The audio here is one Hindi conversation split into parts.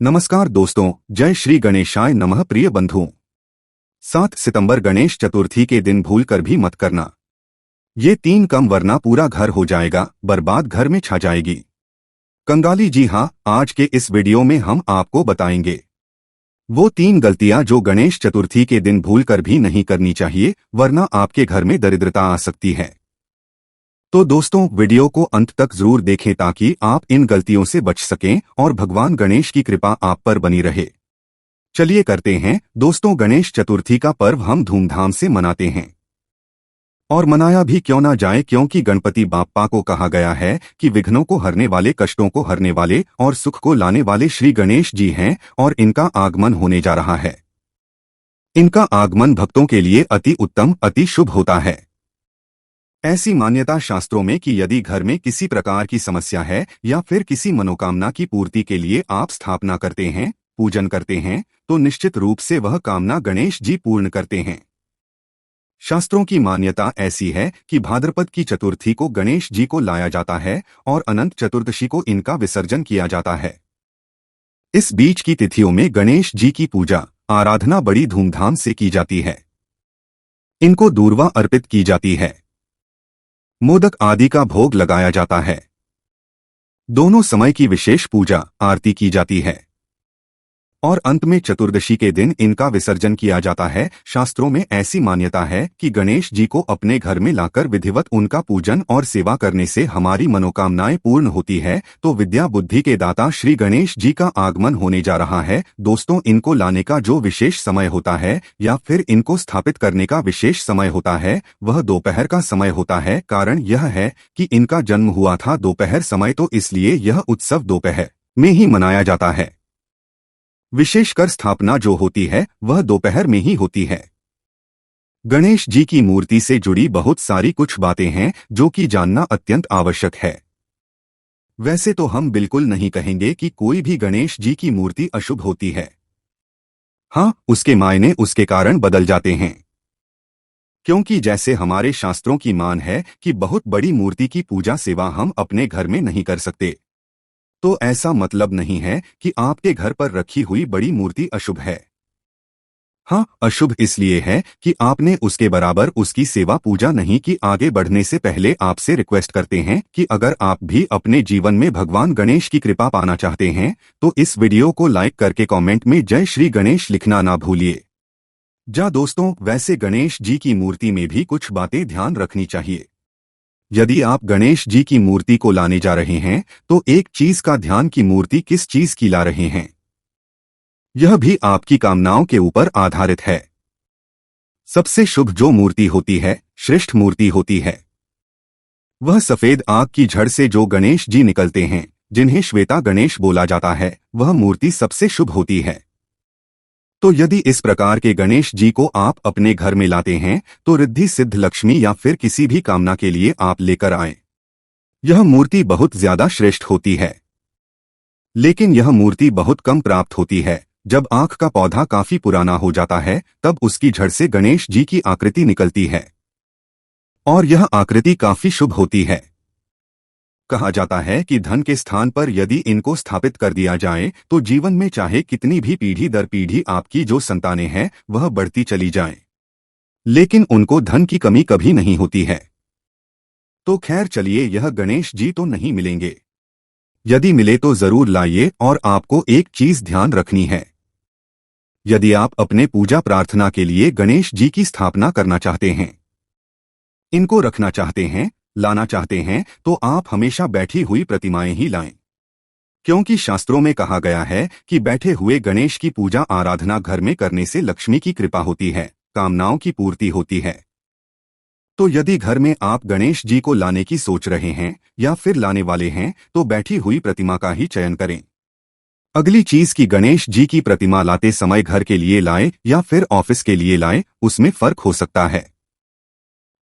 नमस्कार दोस्तों, जय श्री गणेशाय नमः। प्रिय बंधुओं, 7 सितंबर गणेश चतुर्थी के दिन भूल कर भी मत करना ये 3 कम, वरना पूरा घर हो जाएगा बर्बाद, घर में छा जाएगी कंगाली। जी हाँ, आज के इस वीडियो में हम आपको बताएंगे वो 3 गलतियां जो गणेश चतुर्थी के दिन भूल कर भी नहीं करनी चाहिए, वरना आपके घर में दरिद्रता आ सकती है। तो दोस्तों, वीडियो को अंत तक जरूर देखें ताकि आप इन गलतियों से बच सकें और भगवान गणेश की कृपा आप पर बनी रहे। चलिए करते हैं दोस्तों, गणेश चतुर्थी का पर्व हम धूमधाम से मनाते हैं और मनाया भी क्यों ना जाए, क्योंकि गणपति बाप्पा को कहा गया है कि विघ्नों को हरने वाले, कष्टों को हरने वाले और सुख को लाने वाले श्री गणेश जी हैं और इनका आगमन होने जा रहा है। इनका आगमन भक्तों के लिए अति उत्तम, अति शुभ होता है। ऐसी मान्यता शास्त्रों में कि यदि घर में किसी प्रकार की समस्या है या फिर किसी मनोकामना की पूर्ति के लिए आप स्थापना करते हैं, पूजन करते हैं, तो निश्चित रूप से वह कामना गणेश जी पूर्ण करते हैं। शास्त्रों की मान्यता ऐसी है कि भाद्रपद की चतुर्थी को गणेश जी को लाया जाता है और अनंत चतुर्दशी को इनका विसर्जन किया जाता है। इस बीच की तिथियों में गणेश जी की पूजा आराधना बड़ी धूमधाम से की जाती है। इनको दूर्वा अर्पित की जाती है, मोदक आदि का भोग लगाया जाता है। दोनों समय की विशेष पूजा आरती की जाती है और अंत में चतुर्दशी के दिन इनका विसर्जन किया जाता है। शास्त्रों में ऐसी मान्यता है कि गणेश जी को अपने घर में लाकर विधिवत उनका पूजन और सेवा करने से हमारी मनोकामनाएं पूर्ण होती है। तो विद्या बुद्धि के दाता श्री गणेश जी का आगमन होने जा रहा है। दोस्तों, इनको लाने का जो विशेष समय होता है या फिर इनको स्थापित करने का विशेष समय होता है, वह दोपहर का समय होता है। कारण यह है कि इनका जन्म हुआ था दोपहर समय, तो इसलिए यह उत्सव दोपहर में ही मनाया जाता है। विशेषकर स्थापना जो होती है वह दोपहर में ही होती है। गणेश जी की मूर्ति से जुड़ी बहुत सारी कुछ बातें हैं जो कि जानना अत्यंत आवश्यक है। वैसे तो हम बिल्कुल नहीं कहेंगे कि कोई भी गणेश जी की मूर्ति अशुभ होती है। हाँ, उसके मायने, उसके कारण बदल जाते हैं, क्योंकि जैसे हमारे शास्त्रों की मान है कि बहुत बड़ी मूर्ति की पूजा सेवा हम अपने घर में नहीं कर सकते, तो ऐसा मतलब नहीं है कि आपके घर पर रखी हुई बड़ी मूर्ति अशुभ है। हाँ, अशुभ इसलिए है कि आपने उसके बराबर उसकी सेवा पूजा नहीं की। आगे बढ़ने से पहले आपसे रिक्वेस्ट करते हैं कि अगर आप भी अपने जीवन में भगवान गणेश की कृपा पाना चाहते हैं तो इस वीडियो को लाइक करके कमेंट में जय श्री गणेश लिखना ना भूलिए। जा दोस्तों, वैसे गणेश जी की मूर्ति में भी कुछ बातें ध्यान रखनी चाहिए। यदि आप गणेश जी की मूर्ति को लाने जा रहे हैं तो एक चीज का ध्यान कि मूर्ति किस चीज की ला रहे हैं, यह भी आपकी कामनाओं के ऊपर आधारित है। सबसे शुभ जो मूर्ति होती है, श्रेष्ठ मूर्ति होती है, वह सफेद आग की झड़ से जो गणेश जी निकलते हैं, जिन्हें श्वेता गणेश बोला जाता है, वह मूर्ति सबसे शुभ होती है। तो यदि इस प्रकार के गणेश जी को आप अपने घर में लाते हैं तो रिद्धि सिद्ध लक्ष्मी या फिर किसी भी कामना के लिए आप लेकर आएं। यह मूर्ति बहुत ज्यादा श्रेष्ठ होती है, लेकिन यह मूर्ति बहुत कम प्राप्त होती है। जब आंख का पौधा काफी पुराना हो जाता है तब उसकी जड़ से गणेश जी की आकृति निकलती है और यह आकृति काफी शुभ होती है। कहा जाता है कि धन के स्थान पर यदि इनको स्थापित कर दिया जाए तो जीवन में चाहे कितनी भी पीढ़ी दर पीढ़ी आपकी जो संतानें हैं वह बढ़ती चली जाएं, लेकिन उनको धन की कमी कभी नहीं होती है। तो खैर चलिए, यह गणेश जी तो नहीं मिलेंगे। यदि मिले तो जरूर लाइए। और आपको एक चीज ध्यान रखनी है, यदि आप अपने पूजा प्रार्थना के लिए गणेश जी की स्थापना करना चाहते हैं, इनको रखना चाहते हैं, लाना चाहते हैं, तो आप हमेशा बैठी हुई प्रतिमाएं ही लाएं, क्योंकि शास्त्रों में कहा गया है कि बैठे हुए गणेश की पूजा आराधना घर में करने से लक्ष्मी की कृपा होती है, कामनाओं की पूर्ति होती है। तो यदि घर में आप गणेश जी को लाने की सोच रहे हैं या फिर लाने वाले हैं तो बैठी हुई प्रतिमा का ही चयन करें। अगली चीज कि गणेश जी की प्रतिमा लाते समय घर के लिए लाएं या फिर ऑफिस के लिए लाएं, उसमें फर्क हो सकता है।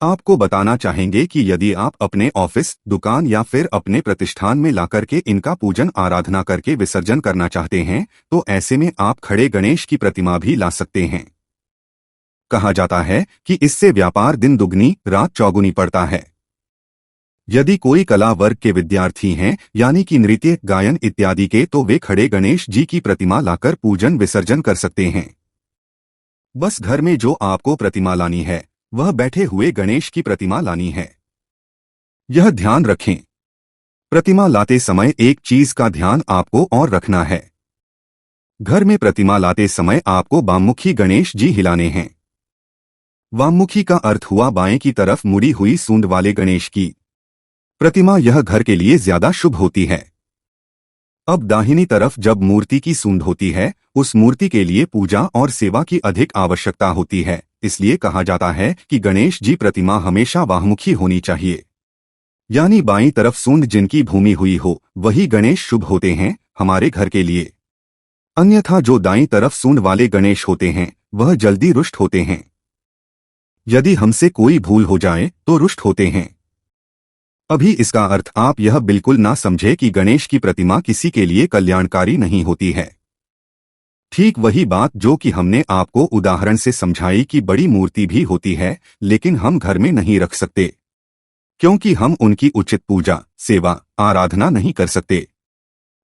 आपको बताना चाहेंगे कि यदि आप अपने ऑफिस, दुकान या फिर अपने प्रतिष्ठान में लाकर के इनका पूजन आराधना करके विसर्जन करना चाहते हैं तो ऐसे में आप खड़े गणेश की प्रतिमा भी ला सकते हैं। कहा जाता है कि इससे व्यापार दिन दुगनी रात चौगुनी पड़ता है। यदि कोई कला वर्ग के विद्यार्थी हैं यानी कि नृत्य, गायन इत्यादि के, तो वे खड़े गणेश जी की प्रतिमा लाकर पूजन विसर्जन कर सकते हैं। बस घर में जो आपको प्रतिमा लानी है वह बैठे हुए गणेश की प्रतिमा लानी है। यह ध्यान रखें, प्रतिमा लाते समय एक चीज का ध्यान आपको और रखना है। घर में प्रतिमा लाते समय आपको वाममुखी गणेश जी हिलाने हैं। वाममुखी का अर्थ हुआ बाएं की तरफ मुड़ी हुई सूंड वाले गणेश की प्रतिमा, यह घर के लिए ज्यादा शुभ होती है। अब दाहिनी तरफ जब मूर्ति की सूंड होती है, उस मूर्ति के लिए पूजा और सेवा की अधिक आवश्यकता होती है। इसलिए कहा जाता है कि गणेश जी प्रतिमा हमेशा वाममुखी होनी चाहिए, यानी बाईं तरफ सूंड जिनकी भूमि हुई हो वही गणेश शुभ होते हैं हमारे घर के लिए। अन्यथा जो दाईं तरफ सूंड वाले गणेश होते हैं वह जल्दी रुष्ट होते हैं। यदि हमसे कोई भूल हो जाए तो रुष्ट होते हैं। अभी इसका अर्थ आप यह बिल्कुल ना समझे कि गणेश की प्रतिमा किसी के लिए कल्याणकारी नहीं होती है। ठीक वही बात जो कि हमने आपको उदाहरण से समझाई कि बड़ी मूर्ति भी होती है लेकिन हम घर में नहीं रख सकते, क्योंकि हम उनकी उचित पूजा, सेवा, आराधना नहीं कर सकते।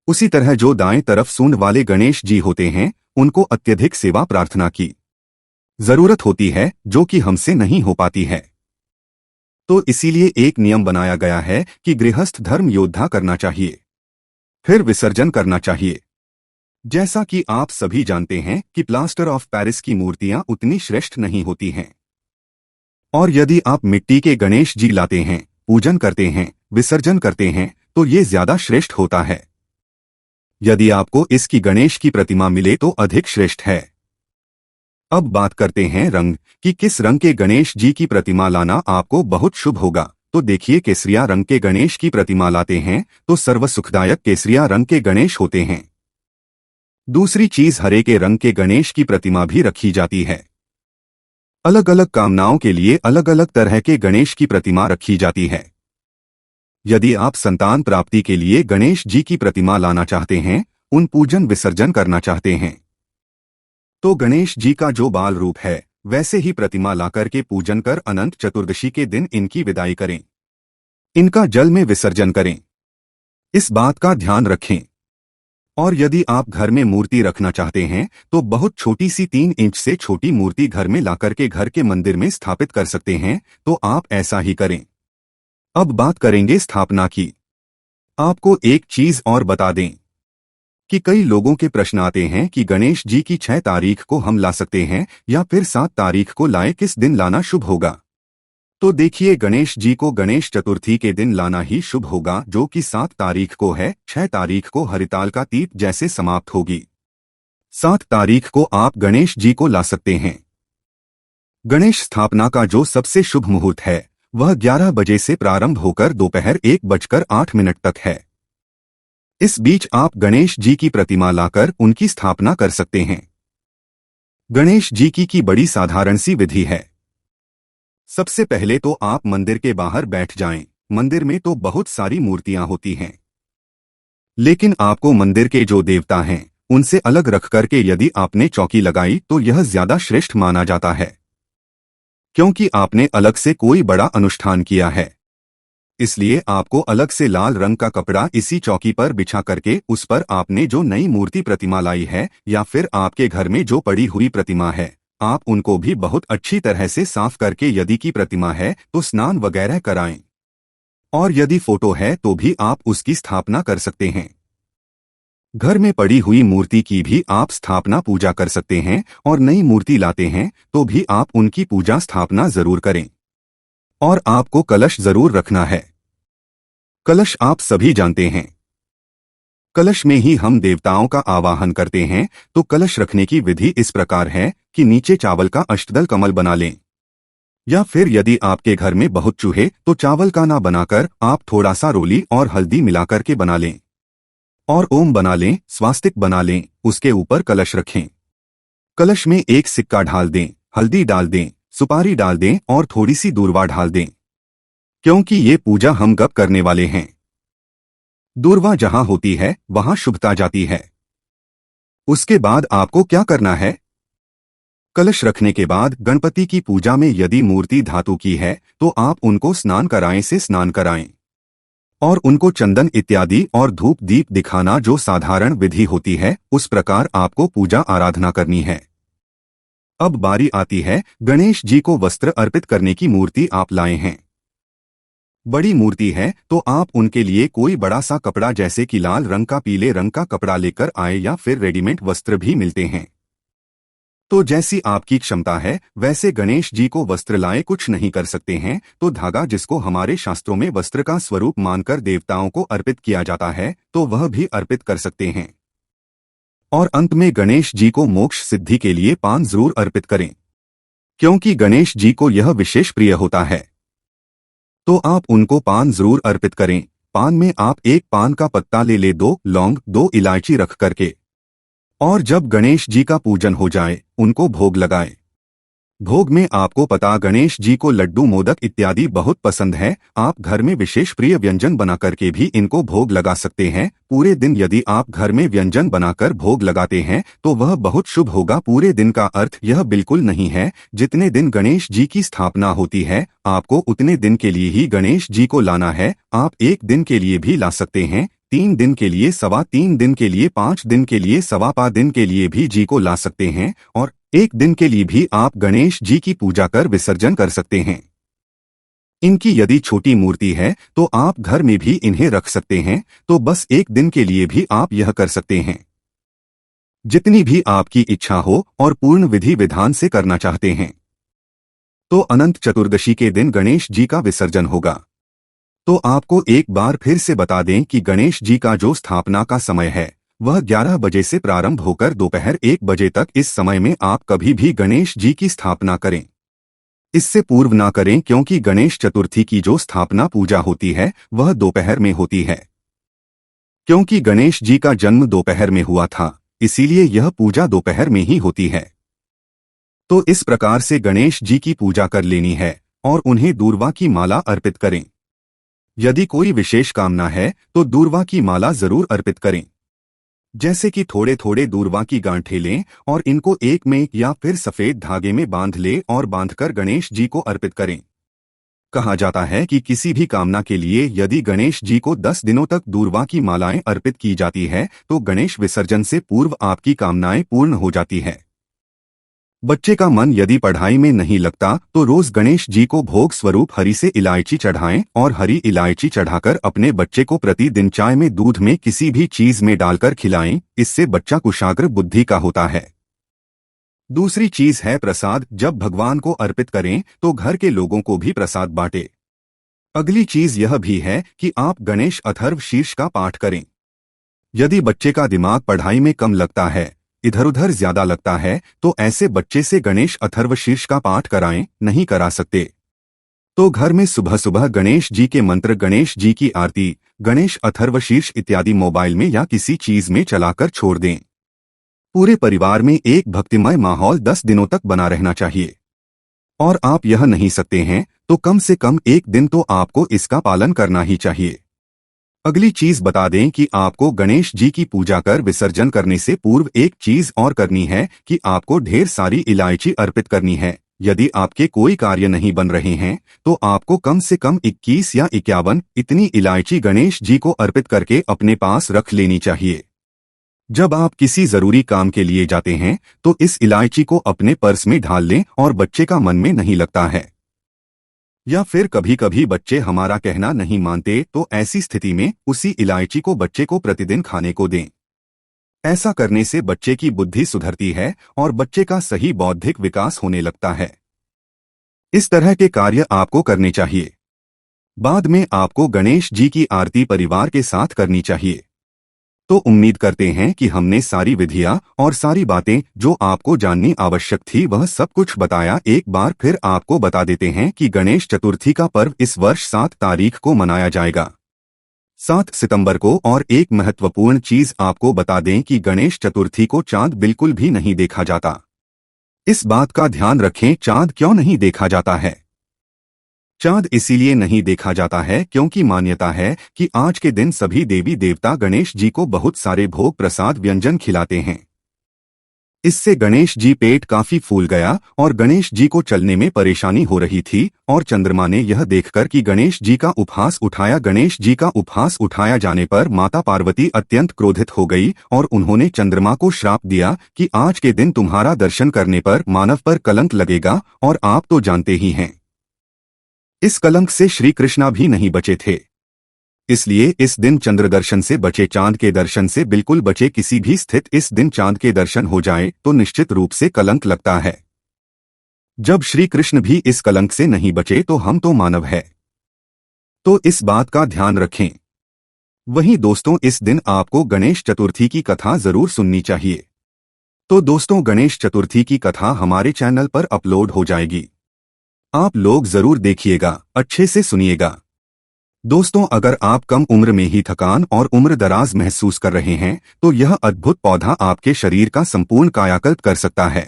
उसी तरह जो दाएं तरफ सूंड वाले गणेश जी होते हैं उनको अत्यधिक सेवा प्रार्थना की जरूरत होती है जो कि हमसे नहीं हो पाती है। तो इसीलिए एक नियम बनाया गया है कि गृहस्थ धर्म योद्धा करना चाहिए, फिर विसर्जन करना चाहिए। जैसा कि आप सभी जानते हैं कि प्लास्टर ऑफ पेरिस की मूर्तियां उतनी श्रेष्ठ नहीं होती हैं, और यदि आप मिट्टी के गणेश जी लाते हैं, पूजन करते हैं, विसर्जन करते हैं तो ये ज्यादा श्रेष्ठ होता है। यदि आपको इसकी गणेश की प्रतिमा मिले तो अधिक श्रेष्ठ है। अब बात करते हैं रंग कि किस रंग के गणेश जी की प्रतिमा लाना आपको बहुत शुभ होगा। तो देखिए, केसरिया रंग के गणेश की प्रतिमा लाते हैं तो सर्व सुखदायक केसरिया रंग के गणेश होते हैं। दूसरी चीज, हरे के रंग के गणेश की प्रतिमा भी रखी जाती है। अलग अलग कामनाओं के लिए अलग अलग तरह के गणेश की प्रतिमा रखी जाती है। यदि आप संतान प्राप्ति के लिए गणेश जी की प्रतिमा लाना चाहते हैं, उन पूजन विसर्जन करना चाहते हैं, तो गणेश जी का जो बाल रूप है वैसे ही प्रतिमा लाकर के पूजन कर अनंत चतुर्दशी के दिन इनकी विदाई करें, इनका जल में विसर्जन करें। इस बात का ध्यान रखें। और यदि आप घर में मूर्ति रखना चाहते हैं तो बहुत छोटी सी 3 इंच से छोटी मूर्ति घर में लाकर के घर के मंदिर में स्थापित कर सकते हैं, तो आप ऐसा ही करें। अब बात करेंगे स्थापना की। आपको एक चीज और बता दें कि कई लोगों के प्रश्न आते हैं कि गणेश जी की 6 तारीख को हम ला सकते हैं या फिर 7 तारीख को लाएं, किस दिन लाना शुभ होगा। तो देखिए, गणेश जी को गणेश चतुर्थी के दिन लाना ही शुभ होगा, जो कि 7 तारीख को है। 6 तारीख को हरिताल का तीज जैसे समाप्त होगी। 7 तारीख को आप गणेश जी को ला सकते हैं। गणेश स्थापना का जो सबसे शुभ मुहूर्त है वह 11 बजे से प्रारंभ होकर दोपहर 1:08 तक है। इस बीच आप गणेश जी की प्रतिमा लाकर उनकी स्थापना कर सकते हैं। गणेश जी की बड़ी साधारण सी विधि है। सबसे पहले तो आप मंदिर के बाहर बैठ जाएं। मंदिर में तो बहुत सारी मूर्तियां होती हैं, लेकिन आपको मंदिर के जो देवता हैं उनसे अलग रख करके यदि आपने चौकी लगाई तो यह ज्यादा श्रेष्ठ माना जाता है, क्योंकि आपने अलग से कोई बड़ा अनुष्ठान किया है। इसलिए आपको अलग से लाल रंग का कपड़ा इसी चौकी पर बिछा करके उस पर आपने जो नई मूर्ति प्रतिमा लाई है या फिर आपके घर में जो पड़ी हुई प्रतिमा है, आप उनको भी बहुत अच्छी तरह से साफ करके, यदि की प्रतिमा है तो स्नान वगैरह कराएं, और यदि फोटो है तो भी आप उसकी स्थापना कर सकते हैं। घर में पड़ी हुई मूर्ति की भी आप स्थापना पूजा कर सकते हैं, और नई मूर्ति लाते हैं तो भी आप उनकी पूजा स्थापना जरूर करें। और आपको कलश जरूर रखना है। कलश आप सभी जानते हैं, कलश में ही हम देवताओं का आवाहन करते हैं। तो कलश रखने की विधि इस प्रकार है कि नीचे चावल का अष्टदल कमल बना लें, या फिर यदि आपके घर में बहुत चूहे तो चावल का ना बनाकर आप थोड़ा सा रोली और हल्दी मिलाकर के बना लें, और ओम बना लें, स्वास्तिक बना लें, उसके ऊपर कलश रखें। कलश में एक सिक्का ढाल दें, हल्दी डाल दें, सुपारी डाल दें और थोड़ी सी दूर्वा डाल दें, क्योंकि ये पूजा हम गप करने वाले हैं। दूर्वा जहां होती है वहां शुभता जाती है। उसके बाद आपको क्या करना है? कलश रखने के बाद गणपति की पूजा में यदि मूर्ति धातु की है तो आप उनको स्नान कराएं से स्नान कराएं। और उनको चंदन इत्यादि और धूप दीप दिखाना जो साधारण विधि होती है, उस प्रकार आपको पूजा आराधना करनी है। अब बारी आती है गणेश जी को वस्त्र अर्पित करने की। मूर्ति आप लाए हैं, बड़ी मूर्ति है, तो आप उनके लिए कोई बड़ा सा कपड़ा जैसे कि लाल रंग का, पीले रंग का कपड़ा लेकर आए, या फिर रेडीमेड वस्त्र भी मिलते हैं। तो जैसी आपकी क्षमता है वैसे गणेश जी को वस्त्र लाए। कुछ नहीं कर सकते हैं तो धागा, जिसको हमारे शास्त्रों में वस्त्र का स्वरूप मानकर देवताओं को अर्पित किया जाता है, तो वह भी अर्पित कर सकते हैं। और अंत में गणेश जी को मोक्ष सिद्धि के लिए पान जरूर अर्पित करें, क्योंकि गणेश जी को यह विशेष प्रिय होता है। तो आप उनको पान जरूर अर्पित करें। पान में आप एक पान का पत्ता ले 2 लौंग, 2 इलायची रख करके, और जब गणेश जी का पूजन हो जाए उनको भोग लगाएं। भोग में आपको पता गणेश जी को लड्डू, मोदक इत्यादि बहुत पसंद है। आप घर में विशेष प्रिय व्यंजन बना करके भी इनको भोग लगा सकते हैं। पूरे दिन यदि आप घर में व्यंजन बनाकर भोग लगाते हैं तो वह बहुत शुभ होगा। पूरे दिन का अर्थ यह बिल्कुल नहीं है। जितने दिन गणेश जी की स्थापना होती है आपको उतने दिन के लिए ही गणेश जी को लाना है। आप 1 दिन के लिए भी ला सकते हैं, 3 दिन के लिए, 3.25 दिन के लिए, 5 दिन के लिए, 15 दिन के लिए भी जी को ला सकते हैं, और 1 दिन के लिए भी आप गणेश जी की पूजा कर विसर्जन कर सकते हैं। इनकी यदि छोटी मूर्ति है तो आप घर में भी इन्हें रख सकते हैं, तो बस 1 दिन के लिए भी आप यह कर सकते हैं। जितनी भी आपकी इच्छा हो और पूर्ण विधि विधान से करना चाहते हैं। तो अनंत चतुर्दशी के दिन गणेश जी का विसर्जन होगा। तो आपको एक बार फिर से बता दें कि गणेश जी का जो स्थापना का समय है वह 11 बजे से प्रारंभ होकर दोपहर 1 बजे तक। इस समय में आप कभी भी गणेश जी की स्थापना करें, इससे पूर्व ना करें, क्योंकि गणेश चतुर्थी की जो स्थापना पूजा होती है वह दोपहर में होती है। क्योंकि गणेश जी का जन्म दोपहर में हुआ था, इसीलिए यह पूजा दोपहर में ही होती है। तो इस प्रकार से गणेश जी की पूजा कर लेनी है और उन्हें दूर्वा की माला अर्पित करें। यदि कोई विशेष कामना है तो दूर्वा की माला जरूर अर्पित करें। जैसे कि थोड़े थोड़े दूर्वा की गांठें लें और इनको एक में या फिर सफेद धागे में बांध ले और बांधकर गणेश जी को अर्पित करें। कहा जाता है कि किसी भी कामना के लिए यदि गणेश जी को 10 दिनों तक दूर्वा की मालाएं अर्पित की जाती है तो गणेश विसर्जन से पूर्व आपकी कामनाएं पूर्ण हो जाती है। बच्चे का मन यदि पढ़ाई में नहीं लगता तो रोज गणेश जी को भोग स्वरूप हरी से इलायची चढ़ाएं, और हरी इलायची चढ़ाकर अपने बच्चे को प्रतिदिन चाय में, दूध में, किसी भी चीज में डालकर खिलाएं। इससे बच्चा कुशाग्र बुद्धि का होता है। दूसरी चीज है प्रसाद। जब भगवान को अर्पित करें तो घर के लोगों को भी प्रसाद बांटें। अगली चीज यह भी है कि आप गणेश अथर्व शीर्ष का पाठ करें। यदि बच्चे का दिमाग पढ़ाई में कम लगता है, इधर उधर ज्यादा लगता है, तो ऐसे बच्चे से गणेश अथर्व शीर्ष का पाठ कराएं। नहीं करा सकते तो घर में सुबह सुबह गणेश जी के मंत्र, गणेश जी की आरती, गणेश अथर्व शीर्ष इत्यादि मोबाइल में या किसी चीज में चलाकर छोड़ दें। पूरे परिवार में एक भक्तिमय माहौल 10 दिनों तक बना रहना चाहिए। और आप यह नहीं सकते हैं तो कम से कम 1 दिन तो आपको इसका पालन करना ही चाहिए। अगली चीज बता दें कि आपको गणेश जी की पूजा कर विसर्जन करने से पूर्व एक चीज और करनी है कि आपको ढेर सारी इलायची अर्पित करनी है। यदि आपके कोई कार्य नहीं बन रहे हैं तो आपको कम से कम 21 या 51 इतनी इलायची गणेश जी को अर्पित करके अपने पास रख लेनी चाहिए। जब आप किसी जरूरी काम के लिए जाते हैं तो इस इलायची को अपने पर्स में ढाल लें, और बच्चे का मन में नहीं लगता है या फिर कभी कभी बच्चे हमारा कहना नहीं मानते, तो ऐसी स्थिति में उसी इलायची को बच्चे को प्रतिदिन खाने को दें। ऐसा करने से बच्चे की बुद्धि सुधरती है और बच्चे का सही बौद्धिक विकास होने लगता है। इस तरह के कार्य आपको करने चाहिए। बाद में आपको गणेश जी की आरती परिवार के साथ करनी चाहिए। तो उम्मीद करते हैं कि हमने सारी विधियां और सारी बातें जो आपको जाननी आवश्यक थी वह सब कुछ बताया। एक बार फिर आपको बता देते हैं कि गणेश चतुर्थी का पर्व इस वर्ष 7 तारीख को मनाया जाएगा, 7 सितंबर को। और एक महत्वपूर्ण चीज आपको बता दें कि गणेश चतुर्थी को चांद बिल्कुल भी नहीं देखा जाता। इस बात का ध्यान रखें। चांद क्यों नहीं देखा जाता है? चांद इसीलिए नहीं देखा जाता है क्योंकि मान्यता है कि आज के दिन सभी देवी देवता गणेश जी को बहुत सारे भोग प्रसाद व्यंजन खिलाते हैं। इससे गणेश जी पेट काफी फूल गया और गणेश जी को चलने में परेशानी हो रही थी और चंद्रमा ने यह देखकर कि गणेश जी का उपहास उठाया जाने पर माता पार्वती अत्यंत क्रोधित हो गई और उन्होंने चंद्रमा को श्राप दिया कि आज के दिन तुम्हारा दर्शन करने पर मानव पर कलंक लगेगा और आप तो जानते ही हैं इस कलंक से श्री कृष्णा भी नहीं बचे थे। इसलिए इस दिन चंद्र दर्शन से बचे, चांद के दर्शन से बिल्कुल बचे। किसी भी स्थित इस दिन चांद के दर्शन हो जाए तो निश्चित रूप से कलंक लगता है। जब श्री कृष्ण भी इस कलंक से नहीं बचे तो हम तो मानव है, तो इस बात का ध्यान रखें। वहीं दोस्तों, इस दिन आपको गणेश चतुर्थी की कथा जरूर सुननी चाहिए। तो दोस्तों, गणेश चतुर्थी की कथा हमारे चैनल पर अपलोड हो जाएगी, आप लोग जरूर देखिएगा, अच्छे से सुनिएगा। दोस्तों, अगर आप कम उम्र में ही थकान और उम्र दराज महसूस कर रहे हैं तो यह अद्भुत पौधा आपके शरीर का संपूर्ण कायाकल्प कर सकता है।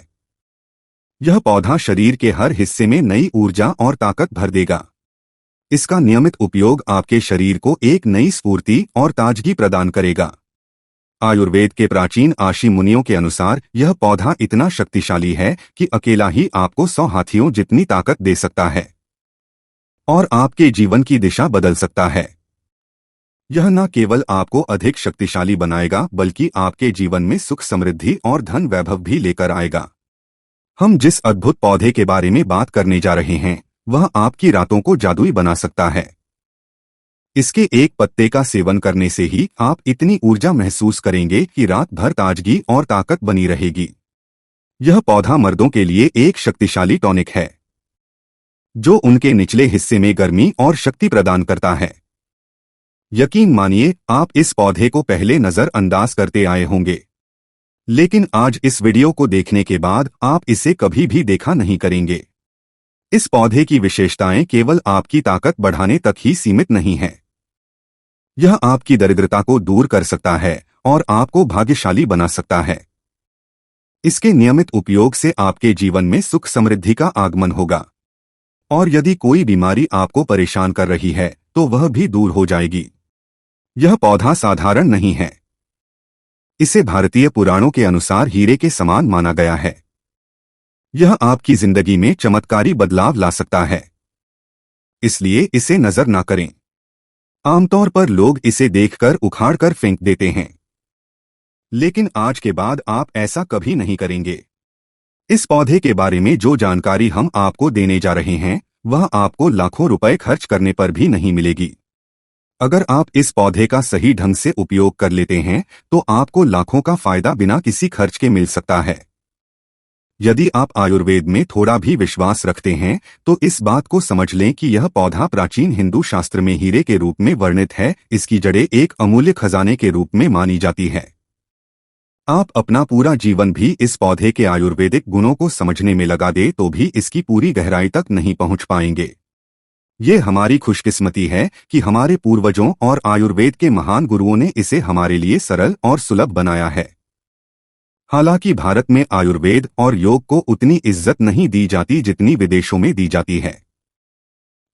यह पौधा शरीर के हर हिस्से में नई ऊर्जा और ताकत भर देगा। इसका नियमित उपयोग आपके शरीर को एक नई स्फूर्ति और ताजगी प्रदान करेगा। आयुर्वेद के प्राचीन आशी मुनियों के अनुसार यह पौधा इतना शक्तिशाली है कि अकेला ही आपको 100 हाथियों जितनी ताकत दे सकता है और आपके जीवन की दिशा बदल सकता है। यह न केवल आपको अधिक शक्तिशाली बनाएगा बल्कि आपके जीवन में सुख, समृद्धि और धन वैभव भी लेकर आएगा। हम जिस अद्भुत पौधे के बारे में बात करने जा रहे हैं वह आपकी रातों को जादुई बना सकता है। इसके एक पत्ते का सेवन करने से ही आप इतनी ऊर्जा महसूस करेंगे कि रात भर ताजगी और ताकत बनी रहेगी। यह पौधा मर्दों के लिए एक शक्तिशाली टॉनिक है जो उनके निचले हिस्से में गर्मी और शक्ति प्रदान करता है। यकीन मानिए, आप इस पौधे को पहले नजरअंदाज करते आए होंगे, लेकिन आज इस वीडियो को देखने के बाद आप इसे कभी भी देखा नहीं करेंगे। इस पौधे की विशेषताएं केवल आपकी ताकत बढ़ाने तक ही सीमित नहीं है। यह आपकी दरिद्रता को दूर कर सकता है और आपको भाग्यशाली बना सकता है। इसके नियमित उपयोग से आपके जीवन में सुख, समृद्धि का आगमन होगा और यदि कोई बीमारी आपको परेशान कर रही है तो वह भी दूर हो जाएगी। यह पौधा साधारण नहीं है, इसे भारतीय पुराणों के अनुसार हीरे के समान माना गया है। यह आपकी जिंदगी में चमत्कारी बदलाव ला सकता है, इसलिए इसे नजर ना करें। आमतौर पर लोग इसे देखकर उखाड़कर फेंक देते हैं, लेकिन आज के बाद आप ऐसा कभी नहीं करेंगे। इस पौधे के बारे में जो जानकारी हम आपको देने जा रहे हैं वह आपको लाखों रुपए खर्च करने पर भी नहीं मिलेगी। अगर आप इस पौधे का सही ढंग से उपयोग कर लेते हैं तो आपको लाखों का फायदा बिना किसी खर्च के मिल सकता है। यदि आप आयुर्वेद में थोड़ा भी विश्वास रखते हैं तो इस बात को समझ लें कि यह पौधा प्राचीन हिंदू शास्त्र में हीरे के रूप में वर्णित है। इसकी जड़ें एक अमूल्य खजाने के रूप में मानी जाती है। आप अपना पूरा जीवन भी इस पौधे के आयुर्वेदिक गुणों को समझने में लगा दे तो भी इसकी पूरी गहराई तक नहीं पहुंच पाएंगे। ये हमारी खुशकिस्मती है कि हमारे पूर्वजों और आयुर्वेद के महान गुरुओं ने इसे हमारे लिए सरल और सुलभ बनाया है। हालांकि भारत में आयुर्वेद और योग को उतनी इज्जत नहीं दी जाती जितनी विदेशों में दी जाती है,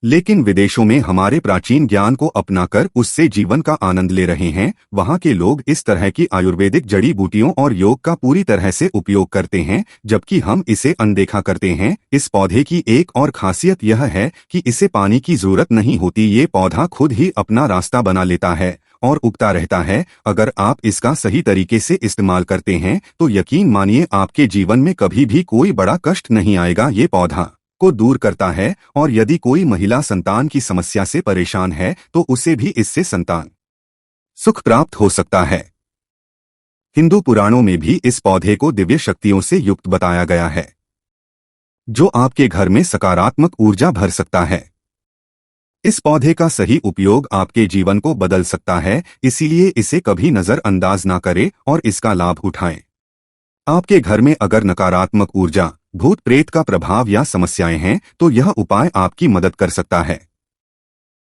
लेकिन विदेशों में हमारे प्राचीन ज्ञान को अपनाकर उससे जीवन का आनंद ले रहे हैं। वहां के लोग इस तरह की आयुर्वेदिक जड़ी बूटियों और योग का पूरी तरह से उपयोग करते हैं, जबकि हम इसे अनदेखा करते हैं। इस पौधे की एक और खासियत यह है कि इसे पानी की जरूरत नहीं होती। ये पौधा खुद ही अपना रास्ता बना लेता है और उगता रहता है। अगर आप इसका सही तरीके से इस्तेमाल करते हैं तो यकीन मानिए आपके जीवन में कभी भी कोई बड़ा कष्ट नहीं आएगा। ये पौधा को दूर करता है और यदि कोई महिला संतान की समस्या से परेशान है तो उसे भी इससे संतान सुख प्राप्त हो सकता है। हिंदू पुराणों में भी इस पौधे को दिव्य शक्तियों से युक्त बताया गया है जो आपके घर में सकारात्मक ऊर्जा भर सकता है। इस पौधे का सही उपयोग आपके जीवन को बदल सकता है, इसीलिए इसे कभी नजरअंदाज ना करें और इसका लाभ उठाएं। आपके घर में अगर नकारात्मक ऊर्जा, भूत प्रेत का प्रभाव या समस्याएं हैं तो यह उपाय आपकी मदद कर सकता है।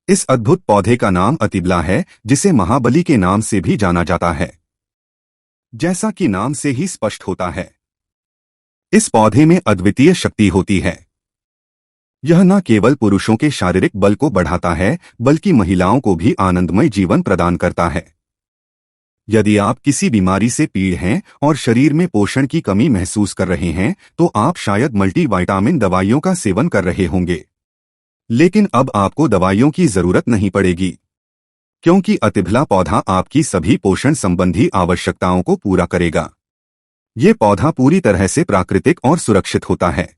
इस अद्भुत पौधे का नाम अतिबला है, जिसे महाबली के नाम से भी जाना जाता है। जैसा कि नाम से ही स्पष्ट होता है, इस पौधे में अद्वितीय शक्ति होती है। यह न केवल पुरुषों के शारीरिक बल को बढ़ाता है बल्कि महिलाओं को भी आनंदमय जीवन प्रदान करता है। यदि आप किसी बीमारी से पीड़ित हैं और शरीर में पोषण की कमी महसूस कर रहे हैं तो आप शायद मल्टीविटामिन दवाइयों का सेवन कर रहे होंगे। लेकिन अब आपको दवाइयों की जरूरत नहीं पड़ेगी, क्योंकि अतिभला पौधा आपकी सभी पोषण संबंधी आवश्यकताओं को पूरा करेगा। ये पौधा पूरी तरह से प्राकृतिक और सुरक्षित होता है।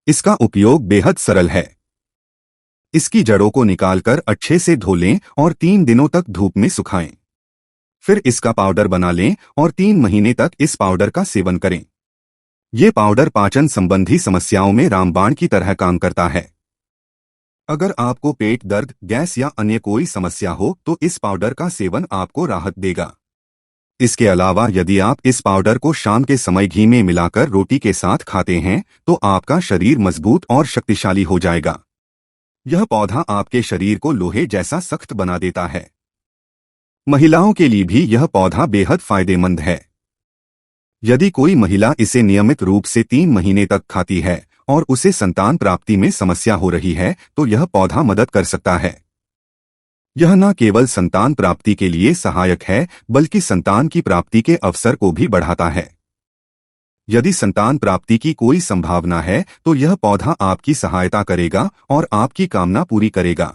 इसका उपयोग बेहद सरल है। इसकी जड़ों को निकालकर अच्छे से धो लें और 3 दिनों तक धूप में सुखाएं। फिर इसका पाउडर बना लें और 3 महीने तक इस पाउडर का सेवन करें। ये पाउडर पाचन संबंधी समस्याओं में रामबाण की तरह काम करता है। अगर आपको पेट दर्द, गैस या अन्य कोई समस्या हो तो इस पाउडर का सेवन आपको राहत देगा। इसके अलावा यदि आप इस पाउडर को शाम के समय घी में मिलाकर रोटी के साथ खाते हैं तो आपका शरीर मजबूत और शक्तिशाली हो जाएगा। यह पौधा आपके शरीर को लोहे जैसा सख्त बना देता है। महिलाओं के लिए भी यह पौधा बेहद फायदेमंद है। यदि कोई महिला इसे नियमित रूप से 3 महीने तक खाती है और उसे संतान प्राप्ति में समस्या हो रही है तो यह पौधा मदद कर सकता है। यह न केवल संतान प्राप्ति के लिए सहायक है बल्कि संतान की प्राप्ति के अवसर को भी बढ़ाता है। यदि संतान प्राप्ति की कोई संभावना है तो यह पौधा आपकी सहायता करेगा और आपकी कामना पूरी करेगा।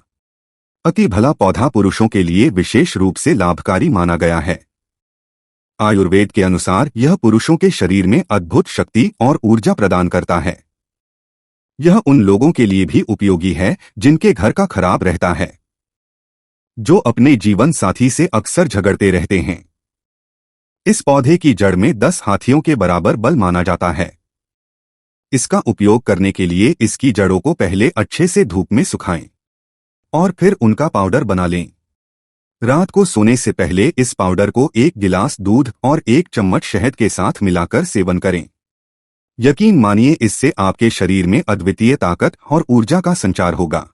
अति भला पौधा पुरुषों के लिए विशेष रूप से लाभकारी माना गया है। आयुर्वेद के अनुसार यह पुरुषों के शरीर में अद्भुत शक्ति और ऊर्जा प्रदान करता है। यह उन लोगों के लिए भी उपयोगी है जिनके घर का खराब रहता है, जो अपने जीवन साथी से अक्सर झगड़ते रहते हैं। इस पौधे की जड़ में 10 हाथियों के बराबर बल माना जाता है। इसका उपयोग करने के लिए इसकी जड़ों को पहले अच्छे से धूप में सुखाएं और फिर उनका पाउडर बना लें। रात को सोने से पहले इस पाउडर को 1 गिलास दूध और 1 चम्मच शहद के साथ मिलाकर सेवन करें। यकीन मानिए इससे आपके शरीर में अद्वितीय ताकत और ऊर्जा का संचार होगा।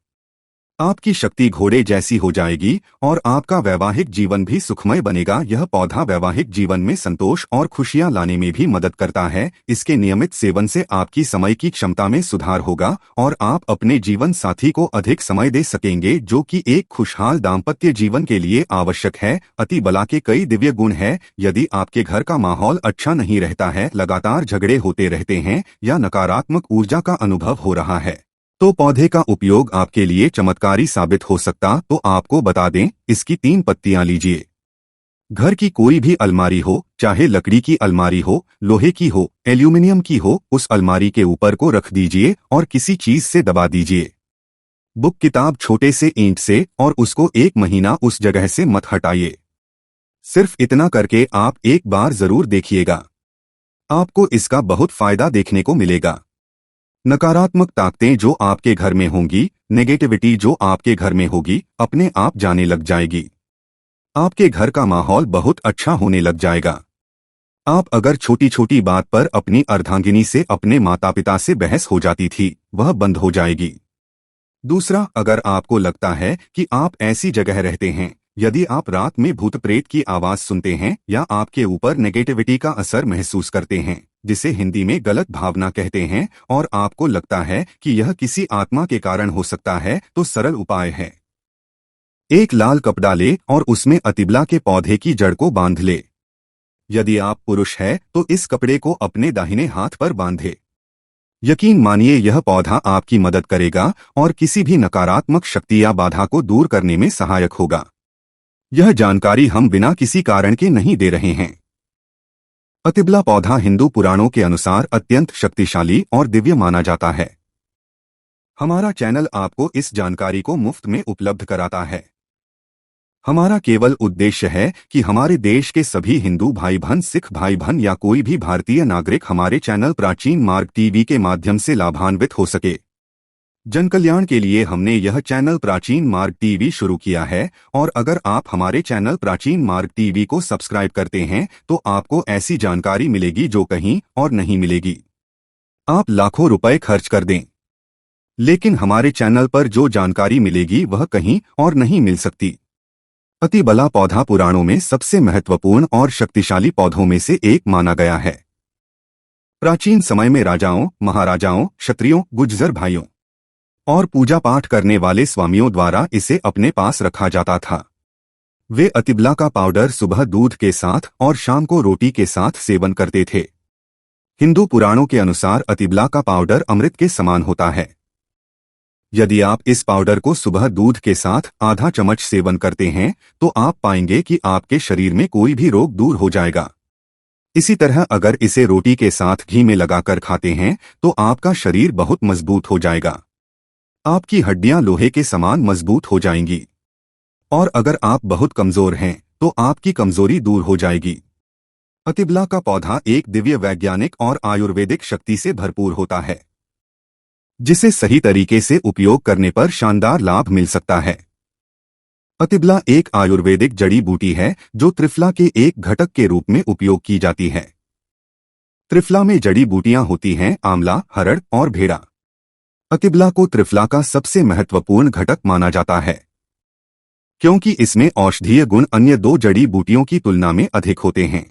आपकी शक्ति घोड़े जैसी हो जाएगी और आपका वैवाहिक जीवन भी सुखमय बनेगा। यह पौधा वैवाहिक जीवन में संतोष और खुशियां लाने में भी मदद करता है। इसके नियमित सेवन से आपकी समय की क्षमता में सुधार होगा और आप अपने जीवन साथी को अधिक समय दे सकेंगे, जो कि एक खुशहाल दाम्पत्य जीवन के लिए आवश्यक है। अति बला के कई दिव्य गुण हैं। यदि आपके घर का माहौल अच्छा नहीं रहता है, लगातार झगड़े होते रहते हैं या नकारात्मक ऊर्जा का अनुभव हो रहा है तो पौधे का उपयोग आपके लिए चमत्कारी साबित हो सकता। तो आपको बता दें, इसकी 3 पत्तियां लीजिए। घर की कोई भी अलमारी हो, चाहे लकड़ी की अलमारी हो, लोहे की हो, एल्यूमिनियम की हो, उस अलमारी के ऊपर को रख दीजिए और किसी चीज से दबा दीजिए। बुक किताब छोटे से ईंट से और उसको 1 महीना उस जगह से मत हटाइए। सिर्फ इतना करके आप एक बार जरूर देखिएगा, आपको इसका बहुत फायदा देखने को मिलेगा। नकारात्मक ताकतें जो आपके घर में होंगी, नेगेटिविटी जो आपके घर में होगी, अपने आप जाने लग जाएगी। आपके घर का माहौल बहुत अच्छा होने लग जाएगा। आप अगर छोटी छोटी बात पर अपनी अर्धांगिनी से, अपने माता पिता से बहस हो जाती थी, वह बंद हो जाएगी। दूसरा, अगर आपको लगता है कि आप ऐसी जगह रहते हैं, यदि आप रात में भूत प्रेत की आवाज सुनते हैं या आपके ऊपर नेगेटिविटी का असर महसूस करते हैं, जिसे हिंदी में गलत भावना कहते हैं, और आपको लगता है कि यह किसी आत्मा के कारण हो सकता है, तो सरल उपाय है। एक लाल कपड़ा ले और उसमें अतिबला के पौधे की जड़ को बांध ले। यदि आप पुरुष है तो इस कपड़े को अपने दाहिने हाथ पर बांधे। यकीन मानिए यह पौधा आपकी मदद करेगा और किसी भी नकारात्मक शक्ति या बाधा को दूर करने में सहायक होगा। यह जानकारी हम बिना किसी कारण के नहीं दे रहे हैं। अतिबला पौधा हिंदू पुराणों के अनुसार अत्यंत शक्तिशाली और दिव्य माना जाता है। हमारा चैनल आपको इस जानकारी को मुफ्त में उपलब्ध कराता है। हमारा केवल उद्देश्य है कि हमारे देश के सभी हिंदू भाई बहन, सिख भाई बहन या कोई भी भारतीय नागरिक हमारे चैनल प्राचीन मार्ग टीवी के माध्यम से लाभान्वित हो सके। जनकल्याण के लिए हमने यह चैनल प्राचीन मार्ग टीवी शुरू किया है, और अगर आप हमारे चैनल प्राचीन मार्ग टीवी को सब्सक्राइब करते हैं तो आपको ऐसी जानकारी मिलेगी जो कहीं और नहीं मिलेगी। आप लाखों रुपए खर्च कर दें, लेकिन हमारे चैनल पर जो जानकारी मिलेगी वह कहीं और नहीं मिल सकती। अतिबला पौधा पुराणों में सबसे महत्वपूर्ण और शक्तिशाली पौधों में से एक माना गया है। प्राचीन समय में राजाओं, महाराजाओं, क्षत्रियों, गुर्जर भाइयों और पूजा पाठ करने वाले स्वामियों द्वारा इसे अपने पास रखा जाता था। वे अतिबला का पाउडर सुबह दूध के साथ और शाम को रोटी के साथ सेवन करते थे। हिंदू पुराणों के अनुसार अतिबला का पाउडर अमृत के समान होता है। यदि आप इस पाउडर को सुबह दूध के साथ आधा चम्मच सेवन करते हैं तो आप पाएंगे कि आपके शरीर में कोई भी रोग दूर हो जाएगा। इसी तरह अगर इसे रोटी के साथ घी में लगाकर खाते हैं तो आपका शरीर बहुत मजबूत हो जाएगा। आपकी हड्डियां लोहे के समान मजबूत हो जाएंगी। और अगर आप बहुत कमजोर हैं तो आपकी कमजोरी दूर हो जाएगी। अतिबला का पौधा एक दिव्य वैज्ञानिक और आयुर्वेदिक शक्ति से भरपूर होता है, जिसे सही तरीके से उपयोग करने पर शानदार लाभ मिल सकता है। अतिबला एक आयुर्वेदिक जड़ी बूटी है जो त्रिफला के एक घटक के रूप में उपयोग की जाती है। त्रिफला में जड़ी बूटियां होती हैं आंवला, हरड़ और भेड़ा। अतिबला को त्रिफला का सबसे महत्वपूर्ण घटक माना जाता है क्योंकि इसमें औषधीय गुण अन्य दो जड़ी बूटियों की तुलना में अधिक होते हैं।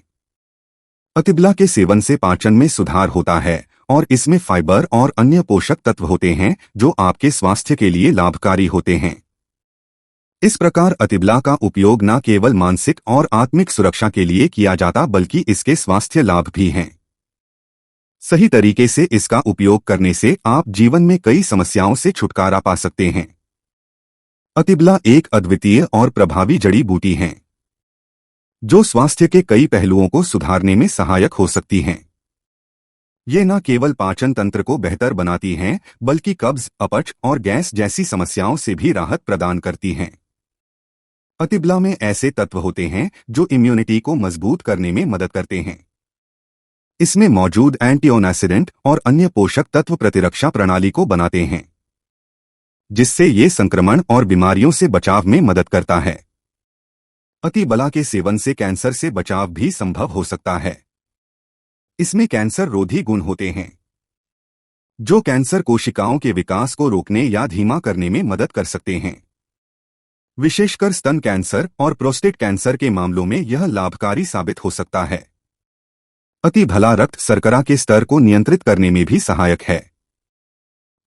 अतिबला के सेवन से पाचन में सुधार होता है और इसमें फाइबर और अन्य पोषक तत्व होते हैं जो आपके स्वास्थ्य के लिए लाभकारी होते हैं। इस प्रकार अतिबला का उपयोग न केवल मानसिक और आत्मिक सुरक्षा के लिए किया जाता बल्कि इसके स्वास्थ्य लाभ भी हैं। सही तरीके से इसका उपयोग करने से आप जीवन में कई समस्याओं से छुटकारा पा सकते हैं। अतिबला एक अद्वितीय और प्रभावी जड़ी बूटी है जो स्वास्थ्य के कई पहलुओं को सुधारने में सहायक हो सकती हैं। ये न केवल पाचन तंत्र को बेहतर बनाती हैं बल्कि कब्ज, अपच और गैस जैसी समस्याओं से भी राहत प्रदान करती हैं। अतिबला में ऐसे तत्व होते हैं जो इम्यूनिटी को मजबूत करने में मदद करते हैं। इसमें मौजूद एंटीऑक्सीडेंट और अन्य पोषक तत्व प्रतिरक्षा प्रणाली को बनाते हैं, जिससे ये संक्रमण और बीमारियों से बचाव में मदद करता है। अतिबला के सेवन से कैंसर से बचाव भी संभव हो सकता है। इसमें कैंसर रोधी गुण होते हैं जो कैंसर कोशिकाओं के विकास को रोकने या धीमा करने में मदद कर सकते हैं। विशेषकर स्तन कैंसर और प्रोस्टेट कैंसर के मामलों में यह लाभकारी साबित हो सकता है। अतिबला रक्त शर्करा के स्तर को नियंत्रित करने में भी सहायक है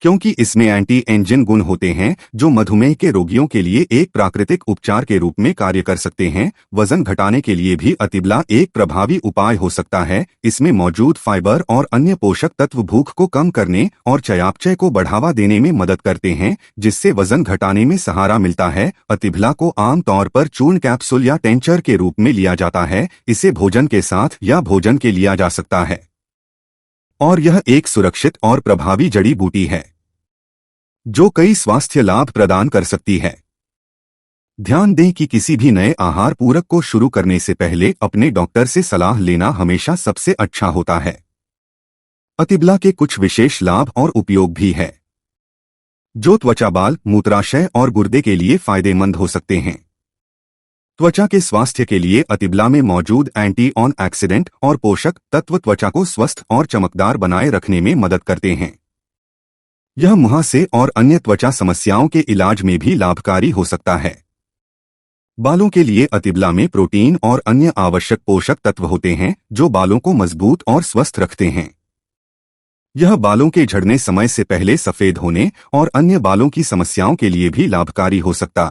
क्योंकि इसमें एंटी एंजिन गुण होते हैं जो मधुमेह के रोगियों के लिए एक प्राकृतिक उपचार के रूप में कार्य कर सकते हैं। वजन घटाने के लिए भी अतिबला एक प्रभावी उपाय हो सकता है। इसमें मौजूद फाइबर और अन्य पोषक तत्व भूख को कम करने और चयापचय को बढ़ावा देने में मदद करते हैं, जिससे वजन घटाने में सहारा मिलता है। अतिबला को आमतौर पर चूर्ण कैप्सूल या टेंचर के रूप में लिया जाता है। इसे भोजन के साथ या भोजन के लिया जा सकता है और यह एक सुरक्षित और प्रभावी जड़ी बूटी है जो कई स्वास्थ्य लाभ प्रदान कर सकती है। ध्यान दें कि किसी भी नए आहार पूरक को शुरू करने से पहले अपने डॉक्टर से सलाह लेना हमेशा सबसे अच्छा होता है। अतिबला के कुछ विशेष लाभ और उपयोग भी है जो त्वचा, बाल, मूत्राशय और गुर्दे के लिए फायदेमंद हो सकते हैं। त्वचा के स्वास्थ्य के लिए अतिबला में मौजूद एंटीऑक्सीडेंट और पोषक तत्व त्वचा को स्वस्थ और चमकदार बनाए रखने में मदद करते हैं। यह मुहासे और अन्य त्वचा समस्याओं के इलाज में भी लाभकारी हो सकता है। बालों के लिए अतिबला में प्रोटीन और अन्य आवश्यक पोषक तत्व होते हैं जो बालों को मजबूत और स्वस्थ रखते हैं। यह बालों के झड़ने, समय से पहले सफेद होने और अन्य बालों की समस्याओं के लिए भी लाभकारी हो सकता